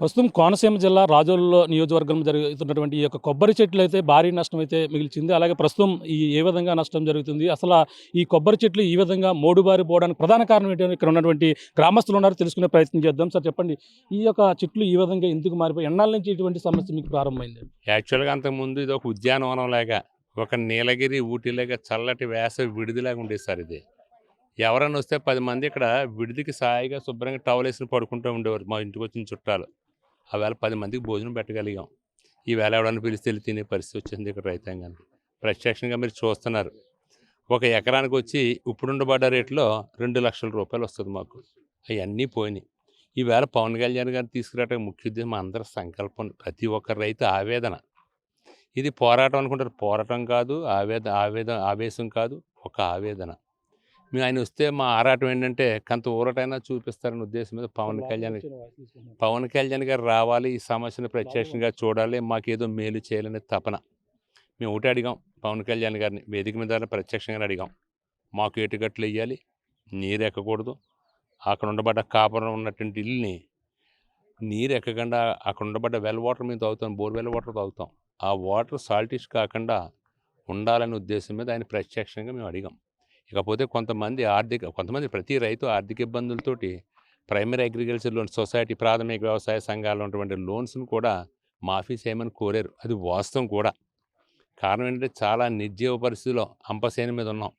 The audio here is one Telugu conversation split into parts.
ప్రస్తుతం కోనసీమ జిల్లా రాజోలులో నియోజకవర్గంలో జరుగుతున్నటువంటి ఈ యొక్క కొబ్బరి చెట్లు అయితే భారీ నష్టం అయితే మిగిల్చింది. అలాగే ప్రస్తుతం ఏ విధంగా నష్టం జరుగుతుంది, అసలు ఈ కొబ్బరి చెట్లు ఈ విధంగా మోడుబారి పోవడానికి ప్రధాన కారణం ఏంటని ఇక్కడ ఉన్నటువంటి గ్రామస్తులు ఉన్నారు, తెలుసుకునే ప్రయత్నం చేద్దాం. సార్ చెప్పండి, ఈ యొక్క చెట్లు ఈ విధంగా ఎందుకు మారిపోయి ఎన్నాళ్ళ నుంచి ఇటువంటి సమస్య మీకు ప్రారంభమైంది? యాక్చువల్గా అంతకుముందు ఇది ఒక ఉద్యానవనం లాగా, ఒక నీలగిరి ఊటీలాగా చల్లటి వేసవి విడిదిలాగా ఉండేది సార్. ఇది ఎవరైనా వస్తే 10 మంది ఇక్కడ విడిదికి సాయిగా శుభ్రంగా టవల్ వేసుకుని పడుకుంటూ ఉండేవారు మా ఇంటికి వచ్చిన చుట్టాలు. ఆవేళ 10 మందికి భోజనం పెట్టగలిగాం. ఈవేళ ఎవడన్నా పిలిస్తే వెళ్ళి తినే పరిస్థితి వచ్చింది ఇక్కడ రైతాంగానికి. ప్రత్యక్షంగా మీరు చూస్తున్నారు. ఒక ఎకరానికి వచ్చి ఇప్పుడుండబడ్డ రేట్లో 2 లక్షల రూపాయలు వస్తుంది మాకు. అవన్నీ పోయినాయి. ఈవేళ పవన్ కళ్యాణ్ గారిని తీసుకురావడానికి ముఖ్య ఉద్దేశం అందరి సంకల్పం, ప్రతి ఒక్క రైతు ఆవేదన. ఇది పోరాటం అనుకుంటారు, పోరాటం కాదు, ఆవేశం కాదు, ఒక ఆవేదన. మేము ఆయన వస్తే మా ఆరాటం ఏంటంటే కొంత ఊరటైనా చూపిస్తారనే ఉద్దేశం మీద పవన్ కళ్యాణ్ గారు రావాలి, ఈ సమస్యను ప్రత్యక్షంగా చూడాలి, మాకేదో మేలు చేయాలనే తపన. మేము ఒకటి అడిగాం పవన్ కళ్యాణ్ గారిని, వేదిక మీద ప్రత్యక్షంగా అడిగాం, మాకు ఏటుగట్లు వేయాలి, నీరు ఎక్కకూడదు, అక్కడ ఉండబడ్డ కాపురం ఉన్నటువంటి ఇల్లుని నీరు ఎక్కకుండా అక్కడ ఉండబడ్డ వెల్ వాటర్ మేము తాగుతాం, బోర్వెల్ వాటర్ తాగుతాం, ఆ వాటర్ సాల్టిష్ కాకుండా ఉండాలనే ఉద్దేశం మీద ఆయన ప్రత్యక్షంగా మేము అడిగాం. ఇకపోతే కొంతమంది ప్రతి రైతు ఆర్థిక ఇబ్బందులతోటి ప్రైమరీ అగ్రికల్చర్ లోన్ సొసైటీ, ప్రాథమిక వ్యవసాయ సంఘాలు ఉన్నటువంటి లోన్స్ను కూడా మాఫీ చేయమని కోరారు. అది వాస్తవం కూడా. కారణం ఏంటంటే చాలా నిర్జీవ పరిస్థితిలో అంపశయనం మీద ఉన్నాం.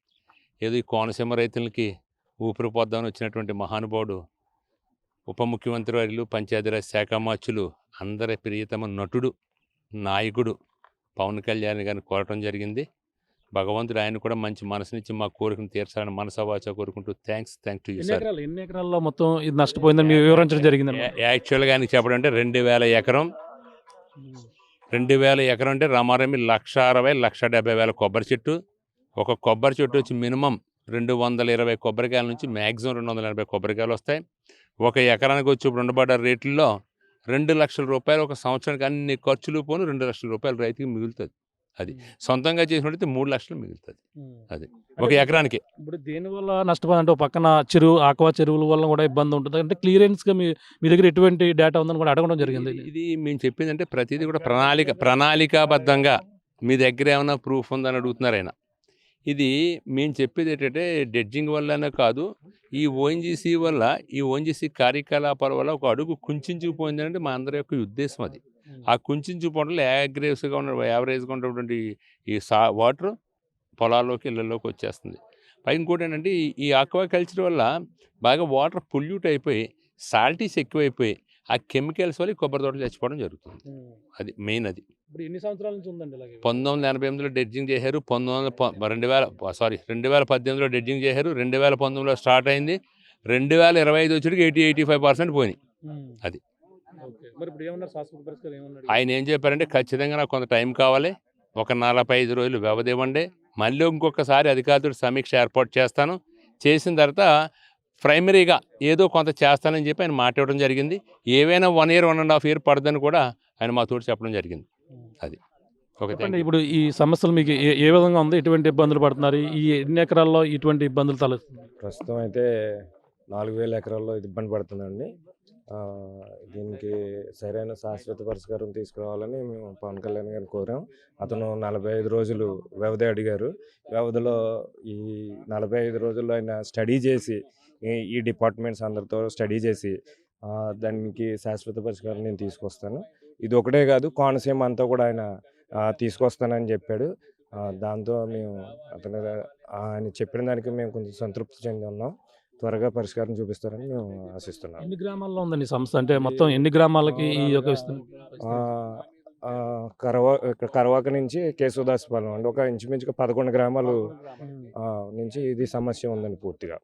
ఏదో ఈ కోనసీమ రైతులకి ఊపిరి పోద్దామని వచ్చినటువంటి మహానుభావుడు, ఉప ముఖ్యమంత్రి వర్యులు, పంచాయతీరాజ్ శాఖ మార్చులు, అందరి ప్రియతమ నటుడు, నాయకుడు పవన్ కళ్యాణ్ గారిని కోరటం జరిగింది. భగవంతుడు ఆయన కూడా మంచి మనసునిచ్చి మా కోరికను తీర్చాలని మనసవాచ కోరుకుంటూ థ్యాంక్స్ టు యూ సార్. ఎన్ని ఎకరాల్లో మొత్తం ఇది నష్టపోయిందని మీరు వివరించడం జరిగింది? యాక్చువల్గా ఆయనకి చెప్పడం అంటే 2000 ఎకరం. 2000 ఎకరం అంటే రమారమి 1,60,000 1,70,000 కొబ్బరి చెట్టు. ఒక కొబ్బరి చెట్టు వచ్చి మినిమం 220 కొబ్బరికాయల నుంచి మ్యాక్సిమం 280 కొబ్బరికాయలు వస్తాయి. ఒక ఎకరానికి వచ్చి ఇప్పుడు ఉండబడ్డ రేట్లలో 2 లక్షల రూపాయలు ఒక సంవత్సరానికి అన్ని ఖర్చులు పోను 2 లక్షల రూపాయలు రైతుకి మిగులుతుంది. అది సొంతంగా చేసినట్టయితే 3 లక్షలు మిగులుతుంది. అది ఒక ఎకరానికి. ఇప్పుడు దేనివల్ల నష్టపోయిందంటే ఒక పక్కన ఆక్వా చెరువుల వల్ల కూడా ఇబ్బంది ఉంటుంది అంటే క్లియరెన్స్గా మీ దగ్గర ఎటువంటి డేటా ఉందని కూడా అడగడం జరిగింది. ఇది మేము చెప్పిందంటే ప్రతిదీ కూడా ప్రణాళికాబద్ధంగా మీ దగ్గర ఏమైనా ప్రూఫ్ ఉందని అడుగుతున్నారు ఆయన. ఇది మేము చెప్పేది ఏంటంటే డెడ్జింగ్ వల్లనే కాదు, ఈ ఓఎన్జీసీ కార్యకలాపాల వల్ల ఒక అడుగు కుంచుకుపోయిందంటే మా అందరి యొక్క ఉద్దేశం అది. ఆ కుంచుకుపోవడంలో యావరేజ్గా ఉన్నటువంటి ఈ వాటర్ పొలాల్లోకి ఇళ్ళల్లోకి వచ్చేస్తుంది. పై ఇంకోటి ఏంటంటే ఈ ఆక్వాకల్చర్ వల్ల బాగా వాటర్ పొల్యూట్ అయిపోయి సాల్టీస్ ఎక్కువైపోయి ఆ కెమికల్స్ వల్ల కొబ్బరి తోటలు చచ్చిపోవడం జరుగుతుంది. అది మెయిన్. అది ఇప్పుడు ఎన్ని సంవత్సరాల నుంచి ఉందండి? 1988లో డెడ్జింగ్ చేశారు, 2018లో డెడ్జింగ్ చేశారు, 2019లో స్టార్ట్ అయింది, 2025 వచ్చేటికి 80-85% పోయినాయి. అది ఆయన ఏం చెప్పారంటే ఖచ్చితంగా నాకు కొంత టైం కావాలి, ఒక 45 రోజులు వ్యవధి ఇవ్వండి, మళ్ళీ ఇంకొకసారి అధికారులతో సమీక్ష ఏర్పాటు చేస్తాను, చేసిన తర్వాత ప్రైమరీగా ఏదో కొంత చేస్తానని చెప్పి ఆయన మాట ఇవ్వడం జరిగింది. ఏవైనా 1 year 1.5 year పడుతుందని కూడా ఆయన మా తోటి చెప్పడం జరిగింది. అది ఇప్పుడు ఈ సమస్యలు మీకు ఏ విధంగా ఉంది, ఎటువంటి ఇబ్బందులు పడుతున్నారు, ఈ ఎన్ని ఎకరాల్లో ఇటువంటి ఇబ్బందులు తలెత్తుంది? ప్రస్తుతం అయితే 4,000 ఎకరాల్లో ఇది ఇబ్బంది పడుతుందండి. దీనికి సరైన శాశ్వత పరిష్కారం తీసుకురావాలని మేము పవన్ కళ్యాణ్ గారిని కోరాం. అతను 45 రోజులు వ్యవధి అడిగారు. వ్యవధిలో ఈ 45 రోజుల్లో ఆయన స్టడీ చేసి ఈ డిపార్ట్మెంట్స్ అందరితో స్టడీ చేసి దానికి శాశ్వత పరిష్కారం నేను తీసుకొస్తాను. ఇది ఒకటే కాదు, కోనసీమ అంతా కూడా ఆయన తీసుకొస్తానని చెప్పాడు. దాంతో మేము ఆయన చెప్పిన దానికి మేము కొంచెం సంతృప్తి చెంది ఉన్నాం. త్వరగా పరిష్కారం చూపిస్తారని మేము ఆశిస్తున్నాం. ఎన్ని గ్రామాల్లో ఉందండి సంస్థ? అంటే మొత్తం ఎన్ని గ్రామాలకి ఈ యొక్క కరవాక నుంచి కేశవదాసపాలెం అండి, ఒక ఇంచుమించుగా 11 గ్రామాలు నుంచి ఇది సమస్య ఉందండి. పూర్తిగా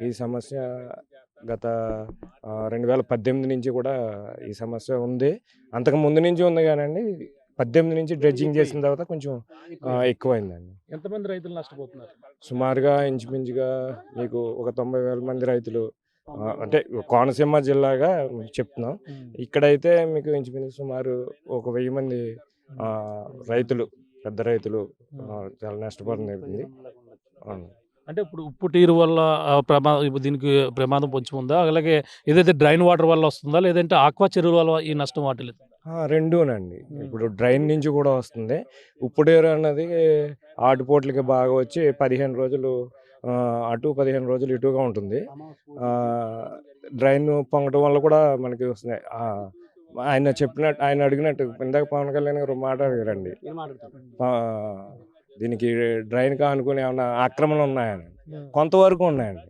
ఈ సమస్య గత 2018 నుంచి కూడా ఈ సమస్య ఉంది. అంతకు ముందు నుంచి ఉంది కానండి, 18 నుంచి డ్రెడ్జింగ్ చేసిన తర్వాత కొంచెం ఎక్కువైందండి. ఎంతమంది రైతులు నష్టపోతున్నారు? సుమారుగా ఇంచుమించుగా మీకు ఒక 90,000 మంది రైతులు, అంటే కోనసీమ జిల్లాగా చెప్తున్నాం. ఇక్కడైతే మీకు ఇంచుమించు సుమారు ఒక 1000 మంది రైతులు, పెద్ద రైతులు చాలా నష్టపోవడం జరుగుతుంది. అంటే ఇప్పుడు ఉప్పు నీరు వల్ల ఇప్పుడు దీనికి ప్రమాదం పొంచి ఉందా? అలాగే ఏదైతే డ్రైన్ వాటర్ వల్ల వస్తుందా? లేదంటే ఆక్వా చెరువుల వల్ల ఈ నష్టం వాటిల్లిందా? రెండూనండి. ఇప్పుడు డ్రైన్ నుంచి కూడా వస్తుంది. ఉప్పుడేరు అన్నది ఆటుపోట్లకి బాగా వచ్చి 15 రోజులు అటు 15 రోజులు ఇటుగా ఉంటుంది. డ్రైన్ పొంగటం వల్ల కూడా మనకి వస్తున్నాయి. ఆయన అడిగినట్టు ఇందాక పవన్ కళ్యాణ్ గారు మాట అడిగారండి. దీనికి డ్రైన్‌కి ఆనుకుని ఏమన్నా ఆక్రమణలు ఉన్నాయని. కొంతవరకు ఉన్నాయండి.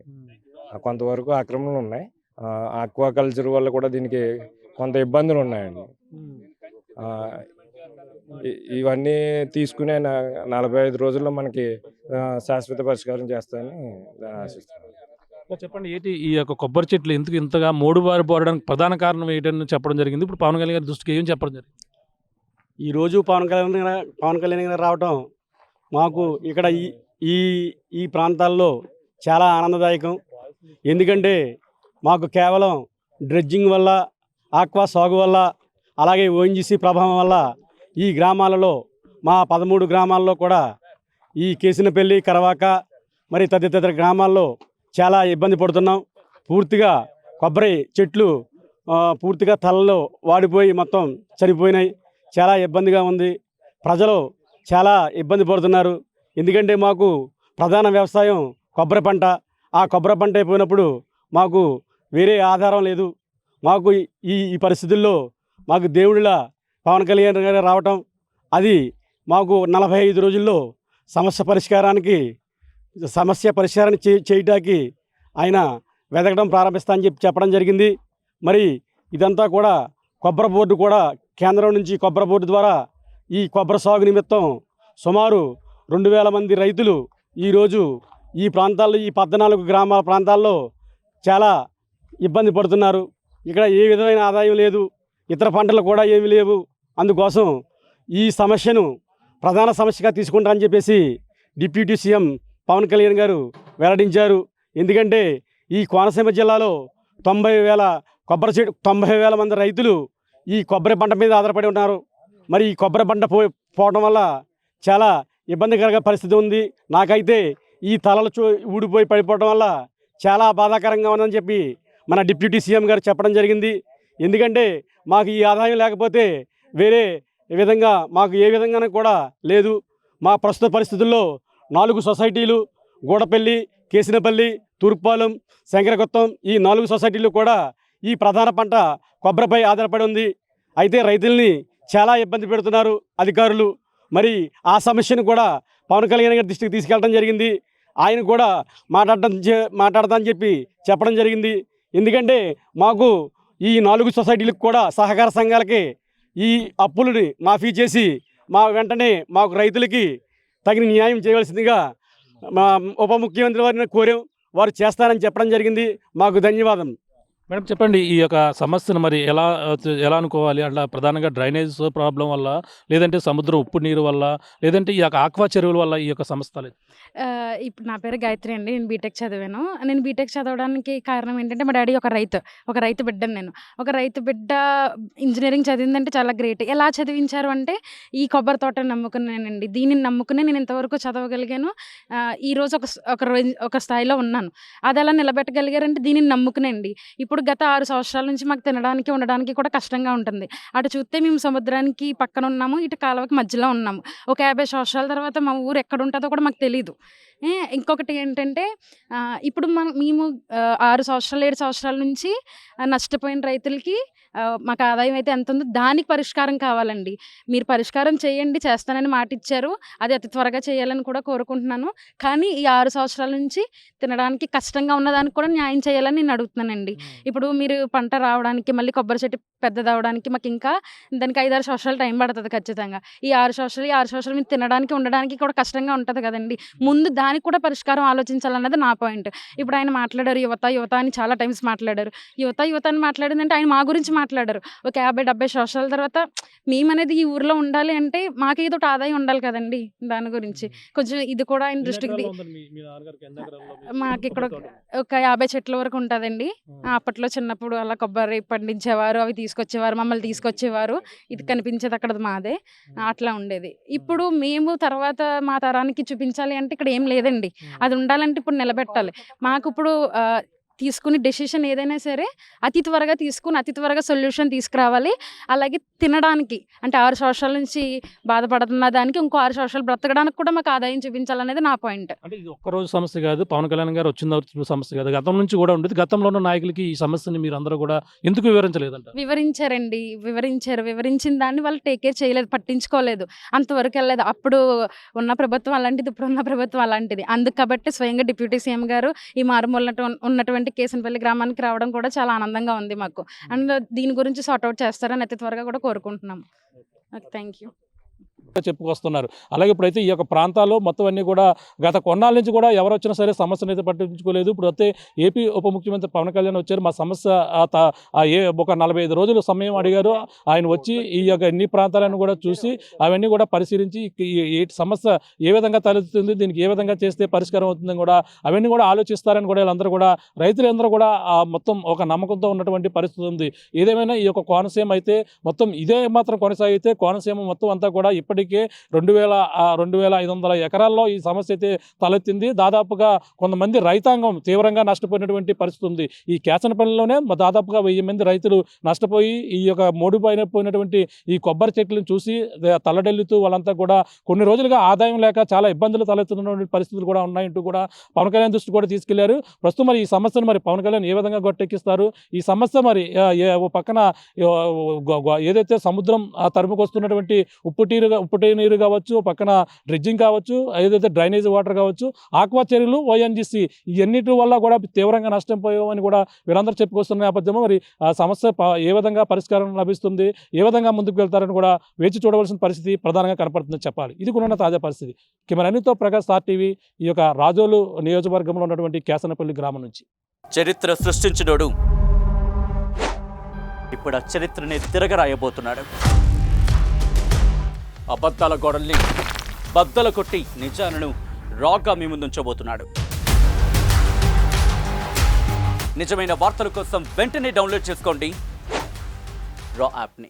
కొంతవరకు ఆక్రమణలు ఉన్నాయి. ఆక్వాకల్చర్ వల్ల కూడా దీనికి కొంత ఇబ్బందులు ఉన్నాయండి. ఇవన్నీ తీసుకుని ఆయన 45 రోజుల్లో మనకి శాశ్వత పరిష్కారం చేస్తారని ఆశిస్తున్నాను. చెప్పండి, ఏంటి ఈ యొక్క కొబ్బరి చెట్లు ఎందుకు ఇంతగా మోడుబారి పోవడానికి ప్రధాన కారణం ఏంటని చెప్పడం జరిగింది? ఇప్పుడు పవన్ కళ్యాణ్ గారి దృష్టికి ఏం చెప్పడం జరిగింది? ఈరోజు పవన్ కళ్యాణ్ గారు రావటం మాకు ఇక్కడ ఈ ఈ ప్రాంతాల్లో చాలా ఆనందదాయకం. ఎందుకంటే మాకు కేవలం డ్రెడ్జింగ్ వల్ల, ఆక్వా సాగు వల్ల, అలాగే ఓఎన్జీసీ ప్రభావం వల్ల ఈ గ్రామాలలో మా 13 గ్రామాల్లో కూడా ఈ కేసినపల్లి, కరవాక మరి తదితర గ్రామాల్లో చాలా ఇబ్బంది పడుతున్నాం. పూర్తిగా కొబ్బరి చెట్లు పూర్తిగా తలలో వాడిపోయి మొత్తం చనిపోయినాయి. చాలా ఇబ్బందిగా ఉంది. ప్రజలు చాలా ఇబ్బంది పడుతున్నారు. ఎందుకంటే మాకు ప్రధాన వ్యవసాయం కొబ్బరి పంట. ఆ కొబ్బరి పంట అయిపోయినప్పుడు మాకు వేరే ఆధారం లేదు. మాకు ఈ పరిస్థితుల్లో మాకు దేవుడిలా పవన్ కళ్యాణ్ గారు రావటం, అది మాకు 45 రోజుల్లో సమస్య పరిష్కారాన్ని చేయటానికి ఆయన వెతకడం ప్రారంభిస్తా అని చెప్పడం జరిగింది. మరి ఇదంతా కూడా కొబ్బరి బోర్డు కూడా కేంద్రం నుంచి కొబ్బరి బోర్డు ద్వారా ఈ కొబ్బరి సాగు నిమిత్తం సుమారు 2000 మంది రైతులు ఈరోజు ఈ ప్రాంతాల్లో, ఈ 14 గ్రామాల ప్రాంతాల్లో చాలా ఇబ్బంది పడుతున్నారు. ఇక్కడ ఏ విధమైన ఆదాయం లేదు, ఇతర పంటలు కూడా ఏమీ లేవు. అందుకోసం ఈ సమస్యను ప్రధాన సమస్యగా తీసుకుంటారని చెప్పేసి డిప్యూటీ సీఎం పవన్ కళ్యాణ్ గారు వెల్లడించారు. ఎందుకంటే ఈ కోనసీమ జిల్లాలో 90,000 మంది రైతులు ఈ కొబ్బరి పంట మీద ఆధారపడి ఉన్నారు. మరి ఈ కొబ్బరి పంట పోవడం వల్ల చాలా ఇబ్బందికర పరిస్థితి ఉంది. నాకైతే ఈ తలలు ఊడిపోయి పడిపోవడం వల్ల చాలా బాధాకరంగా ఉందని చెప్పి మన డిప్యూటీ సీఎం గారు చెప్పడం జరిగింది. ఎందుకంటే మాకు ఈ ఆదాయం లేకపోతే వేరే విధంగా మాకు ఏ విధంగానూ కూడా లేదు. మా ప్రస్తుత పరిస్థితుల్లో 4 సొసైటీలు, గూడపల్లి, కేసినపల్లి, తూర్పుపాలెం, శంకరగుత్తం, ఈ 4 సొసైటీలు కూడా ఈ ప్రధాన పంట కొబ్బరిపై ఆధారపడి ఉంది. అయితే రైతుల్ని చాలా ఇబ్బంది పెడుతున్నారు అధికారులు. మరి ఆ సమస్యను కూడా పవన్ కళ్యాణ్ గారి దృష్టికి తీసుకెళ్ళడం జరిగింది. ఆయన కూడా మాట్లాడతా అని చెప్పి చెప్పడం జరిగింది. ఎందుకంటే మాకు ఈ 4 సొసైటీలకు కూడా సహకార సంఘాలకి ఈ అప్పులని మాఫీ చేసి వెంటనే మాకు రైతులకి తగిన న్యాయం చేయవలసిందిగా మా ఉప ముఖ్యమంత్రి వారిని కోరాం. వారు చేస్తారని చెప్పడం జరిగింది. మాకు ధన్యవాదం. మేడం, చెప్పండి, ఈ యొక్క సమస్యను మరి ఎలా అనుకోవాలి? అట్లా ప్రధానంగా డ్రైనేజ్ ప్రాబ్లం వల్ల, లేదంటే సముద్రం ఉప్పు నీరు వల్ల, లేదంటే ఈ యొక్క ఆక్వా చెరువుల వల్ల ఈ యొక్క సమస్య? ఇప్పుడు నా పేరు గాయత్రి అండి. నేను బీటెక్ చదివాను. నేను బీటెక్ చదవడానికి కారణం ఏంటంటే మా డాడీ ఒక రైతు బిడ్డను నేను. ఒక రైతు బిడ్డ ఇంజనీరింగ్ చదివిందంటే చాలా గ్రేట్. ఎలా చదివించారు అంటే ఈ కొబ్బరి తోటను నమ్ముకున్నానండి. దీనిని నమ్ముకుని నేను ఇంతవరకు చదవగలిగాను. ఈరోజు ఒక స్థాయిలో ఉన్నాను. అది ఎలా నిలబెట్టగలిగారంటే దీనిని నమ్ముకునండి. ఇప్పుడు గత 6 సంవత్సరాల నుంచి మాకు తినడానికి, ఉండడానికి కూడా కష్టంగా ఉంటుంది. అటు చూస్తే మేము సముద్రానికి పక్కన ఉన్నాము, ఇటు కాలువకి మధ్యలో ఉన్నాము. ఒక 50 సంవత్సరాల తర్వాత మా ఊరు ఎక్కడ ఉంటుందో కూడా మాకు తెలీదు. ఇంకొకటి ఏంటంటే ఇప్పుడు మేము 6 సంవత్సరాలు 7 సంవత్సరాల నుంచి నష్టపోయిన రైతులకి మాకు ఆదాయం అయితే ఎంత ఉందో దానికి పరిష్కారం కావాలండి. మీరు పరిష్కారం చేయండి, చేస్తానని మాట ఇచ్చారు. అది అతి త్వరగా చేయాలని కూడా కోరుకుంటున్నాను. కానీ ఈ 6 సంవత్సరాల నుంచి తినడానికి కష్టంగా ఉన్నదానికి కూడా న్యాయం చేయాలని నేను అడుగుతున్నానండి. ఇప్పుడు మీరు పంట రావడానికి, మళ్ళీ కొబ్బరి చెట్టు పెద్దదవడానికి మాకు ఇంకా దానికి 5-6 సంవత్సరాలు టైం పడుతుంది ఖచ్చితంగా. ఈ 6 సంవత్సరాలు మీరు తినడానికి, ఉండడానికి కూడా కష్టంగా ఉంటుంది కదండి. ముందు దానికి కూడా పరిష్కారం ఆలోచించాలన్నది నా పాయింట్. ఇప్పుడు ఆయన మాట్లాడారు యువత అని చాలా టైమ్స్ మాట్లాడారు. యువత అని మాట్లాడిందంటే ఆయన మా గురించి మాట్లాడారు. ఒక 50-70 సంవత్సరాల తర్వాత మేమనేది ఈ ఊర్లో ఉండాలి అంటే మాకేదో ఒకటి ఆదాయం ఉండాలి కదండి. దాని గురించి కొంచెం ఇది కూడా ఆయన దృష్టికి మాకిక్కడ ఒక 50 చెట్ల వరకు ఉంటుందండి. అప్పట్లో చిన్నప్పుడు అలా కొబ్బరి పండించేవారు, అవి తీసుకొచ్చేవారు, మమ్మల్ని తీసుకొచ్చేవారు. ఇది కనిపించేది అక్కడ మాదే, అట్లా ఉండేది. ఇప్పుడు మేము తర్వాత మా తరానికి చూపించాలి అంటే ఇక్కడ ఏం లేదండి. అది ఉండాలంటే ఇప్పుడు నిలబెట్టాలి. మాకు ఇప్పుడు తీసుకుని డెసిషన్ ఏదైనా సరే అతి త్వరగా తీసుకుని అతి త్వరగా సొల్యూషన్ తీసుకురావాలి. అలాగే తినడానికి అంటే 6 సంవత్సరాల నుంచి బాధపడుతున్న దానికి ఇంకో 6 సంవత్సరాలు బ్రతకడానికి కూడా మాకు ఆదాయం చూపించాలనేది నా పాయింట్. అంటే ఇది ఒక్కరోజు సమస్య కాదు, పవన్ కళ్యాణ్ గారు వచ్చిన సమస్య కాదు, గతం నుంచి కూడా ఉండేది. గతంలో ఉన్న నాయకులకి ఈ సమస్యని మీరు అందరూ కూడా ఎందుకు వివరించలేదంట? వివరించారండి, వివరించిన దాన్ని వాళ్ళు టేక్ కేర్ చేయలేదు, పట్టించుకోలేదు, అంతవరకు వెళ్ళలేదు. అప్పుడు ఉన్న ప్రభుత్వం అలాంటిది, ఇప్పుడు ఉన్న ప్రభుత్వం అలాంటిది. అందుకు కాబట్టి స్వయంగా డిప్యూటీ సీఎం గారు ఈ మారుమూల ఉన్నటువంటి కేసనపల్లి గ్రామానికి రావడం కూడా చాలా ఆనందంగా ఉంది మాకు. అండ్ దీని గురించి సార్ట్అవుట్ చేస్తారని అతి త్వరగా కూడా కోరుకుంటున్నాం. Thank you. చెప్పుకొస్తున్నారు. అలాగే ఇప్పుడైతే ఈ యొక్క ప్రాంతాల్లో మొత్తం అన్ని కూడా గత కొన్నాళ్ళ నుంచి కూడా ఎవరు వచ్చినా సరే సమస్యను అయితే పట్టించుకోలేదు. ఇప్పుడు అయితే ఏపీ ఉప ముఖ్యమంత్రి పవన్ కళ్యాణ్ వచ్చారు. మా సమస్య ఒక 45 రోజులు సమయం అడిగారు. ఆయన వచ్చి ఈ యొక్క ఎన్ని ప్రాంతాలను కూడా చూసి అవన్నీ కూడా పరిశీలించి ఈ సమస్య ఏ విధంగా తలెత్తుతుంది, దీనికి ఏ విధంగా చేస్తే పరిష్కారం అవుతుందని కూడా అవన్నీ కూడా ఆలోచిస్తారని కూడా వీళ్ళందరూ కూడా రైతులందరూ కూడా మొత్తం ఒక నమ్మకంతో ఉన్నటువంటి పరిస్థితి ఉంది. ఏదేమైనా ఈ యొక్క కోనసీమ అయితే మొత్తం ఇదే మాత్రం కొనసాగితే కోనసీమ మొత్తం అంతా కూడా ఇప్పటికే 2,500 ఎకరాల్లో ఈ సమస్య అయితే తలెత్తింది. దాదాపుగా కొంతమంది రైతాంగం తీవ్రంగా నష్టపోయినటువంటి పరిస్థితి ఉంది. ఈ కేసనపల్లిలోనే దాదాపుగా 1000 మంది రైతులు నష్టపోయి ఈ యొక్క పోయినటువంటి ఈ కొబ్బరి చెట్లను చూసి తల్లడెల్లుతూ వాళ్ళంతా కూడా కొన్ని రోజులుగా ఆదాయం లేక చాలా ఇబ్బందులు తలెత్తుతున్నటువంటి పరిస్థితులు కూడా ఉన్నాయంటూ కూడా పవన్ కళ్యాణ్ దృష్టి కూడా తీసుకెళ్లారు. ప్రస్తుతం మరి ఈ సమస్యను మరి పవన్ కళ్యాణ్ ఏ విధంగా గట్టెక్కిస్తారు? ఈ సమస్య మరి ఓ పక్కన ఏదైతే సముద్రం తరుముకొస్తున్నటువంటి ఉప్పు నీరు కావచ్చు, పక్కన డ్రెడ్జింగ్ కావచ్చు, ఏదైతే డ్రైనేజ్ వాటర్ కావచ్చు, ఆక్వా చర్యలు, ఓఎన్జీసీ ఇవన్నిటి వల్ల కూడా తీవ్రంగా నష్టం పోయామని కూడా వీరందరూ చెప్పుకొస్తున్న నేపథ్యంలో మరి ఆ సమస్య ఏ విధంగా పరిష్కారం లభిస్తుంది, ఏ విధంగా ముందుకు వెళ్తారని కూడా వేచి చూడవలసిన పరిస్థితి ప్రధానంగా కనపడుతుందని చెప్పాలి. ఇది కూడా తాజా పరిస్థితి. కెమెరాతో ప్రకాష్, స్టార్ టీవీ, ఈ యొక్క రాజోలు నియోజకవర్గంలో ఉన్నటువంటి కేసనపల్లి గ్రామం నుంచి. చరిత్ర సృష్టించినోడు ఇప్పుడు ఆ చరిత్రని తిరగరాయబోతున్నాడు. అబద్ధాల గోడల్ని బద్దలు కొట్టి నిజాలను రాగా మీ ముందుంచబోతున్నాడు. నిజమైన వార్తల కోసం వెంటనే డౌన్లోడ్ చేసుకోండి రా యాప్ని.